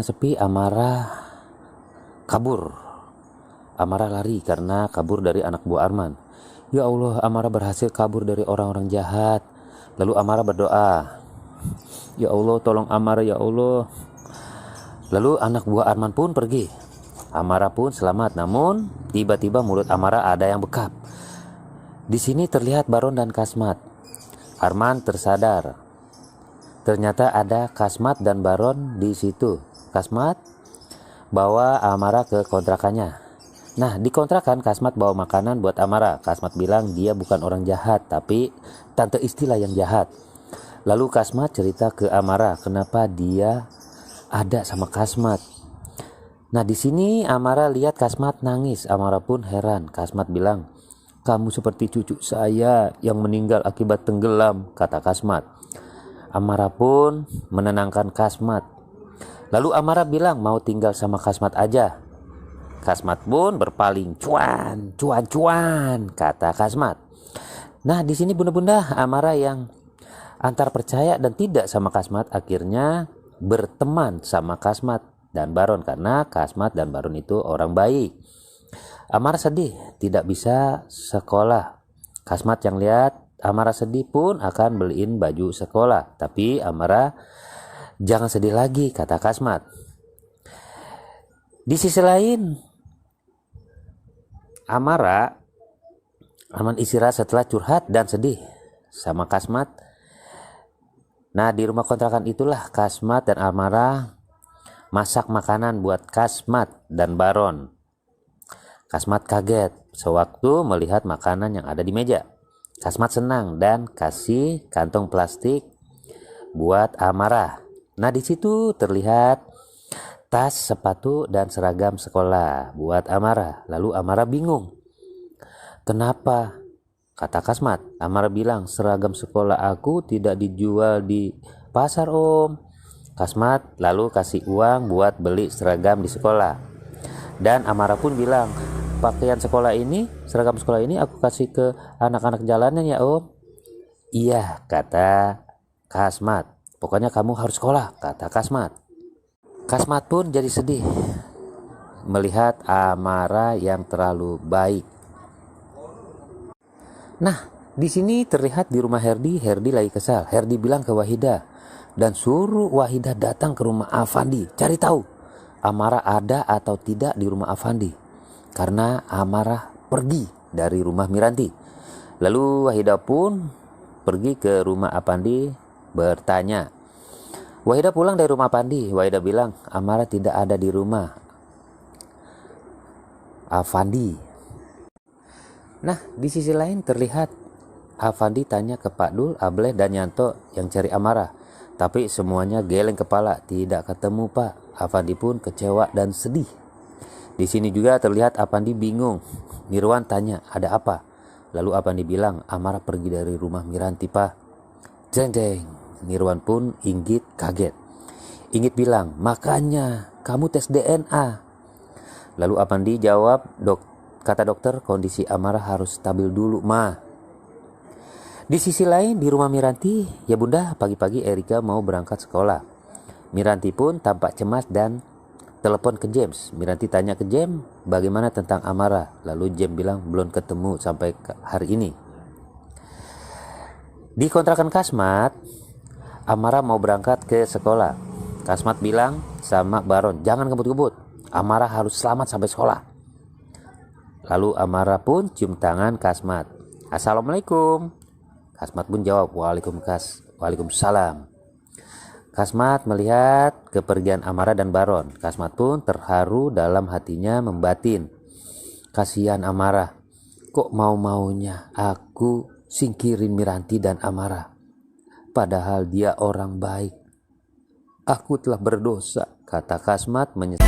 sepi, Amara kabur. Amara lari karena kabur dari anak buah Arman. Ya Allah, Amara berhasil kabur dari orang-orang jahat. Lalu Amara berdoa, ya Allah, tolong Amara ya Allah. Lalu anak buah Arman pun pergi. Amara pun selamat, namun tiba-tiba mulut Amara ada yang bekap. Di sini terlihat Baron dan Kasmat. Arman tersadar. Ternyata ada Kasmat dan Baron di situ. Kasmat bawa Amara ke kontrakannya. Nah, di kontrakan Kasmat bawa makanan buat Amara. Kasmat bilang dia bukan orang jahat, tapi tante istilah yang jahat. Lalu Kasmat cerita ke Amara kenapa dia ada sama Kasmat. Nah, di sini Amara lihat Kasmat nangis. Amara pun heran. Kasmat bilang, kamu seperti cucu saya yang meninggal akibat tenggelam, kata Kasmat. Amara pun menenangkan Kasmat. Lalu Amara bilang mau tinggal sama Kasmat aja. Kasmat pun berpaling, cuan, kata Kasmat. Nah, di sini bunda-bunda, Amara yang antar percaya dan tidak sama Kasmat akhirnya berteman sama Kasmat dan Baron karena Kasmat dan Baron itu orang baik. Amara sedih, tidak bisa sekolah. Kasmat yang lihat Amara sedih pun akan beliin baju sekolah. Tapi Amara, jangan sedih lagi, kata Kasmat. Di sisi lain, Arman istirahat setelah curhat dan sedih sama Kasmat. Nah, di rumah kontrakan itulah Kasmat dan Amara masak makanan buat Kasmat dan Baron. Kasmat kaget sewaktu melihat makanan yang ada di meja. Kasmat senang dan kasih kantong plastik buat Amara. Nah, di situ terlihat tas, sepatu, dan seragam sekolah buat Amara. Lalu Amara bingung. Kenapa? Kata Kasmat. Amara bilang, seragam sekolah aku tidak dijual di pasar, Om. Kasmat lalu kasih uang buat beli seragam di sekolah. Dan Amara pun bilang, seragam sekolah ini aku kasih ke anak-anak jalanan ya, Om. Iya, kata Kasmat. Pokoknya kamu harus sekolah, kata Kasmat. Kasmat pun jadi sedih melihat Amara yang terlalu baik. Nah, di sini terlihat di rumah Herdi lagi kesal. Herdi bilang ke Wahidah dan suruh Wahidah datang ke rumah Afandi, cari tahu Amara ada atau tidak di rumah Afandi. Karena Amara pergi dari rumah Miranti. Lalu Wahidah pun pergi ke rumah Afandi bertanya. Wahidah pulang dari rumah Afandi. Wahidah bilang, Amara tidak ada di rumah Afandi. Nah, di sisi lain terlihat Afandi tanya ke Pak Dul, Ableh, dan Yanto yang cari Amara. Tapi semuanya geleng kepala, tidak ketemu Pak. Afandi pun kecewa dan sedih. Di sini juga terlihat Afandi bingung. Mirwan tanya, ada apa? Lalu Afandi bilang, Amara pergi dari rumah Miranti, Pak. Jeng. Mirwan pun Inggit kaget. Inggit bilang, makanya kamu tes DNA. Lalu Afandi jawab, kata dokter, kondisi Amara harus stabil dulu, Ma. Di sisi lain di rumah Miranti, ya Bunda, pagi-pagi Erika mau berangkat sekolah. Miranti pun tampak cemas dan telepon ke James. Miranti tanya ke James, bagaimana tentang Amara? Lalu James bilang, belum ketemu sampai hari ini. Di kontrakan Kasmat, Amara mau berangkat ke sekolah. Kasmat bilang sama Baron, jangan ngebut-ngebut. Amara harus selamat sampai sekolah. Lalu Amara pun cium tangan Kasmat. Assalamualaikum. Kasmat pun jawab, Waalaikumsalam. Kasmat melihat kepergian Amara dan Baron. Kasmat pun terharu dalam hatinya membatin. Kasihan Amara. Kok mau-maunya aku singkirin Miranti dan Amara? Padahal dia orang baik. Aku telah berdosa, kata Kasmat menyesal.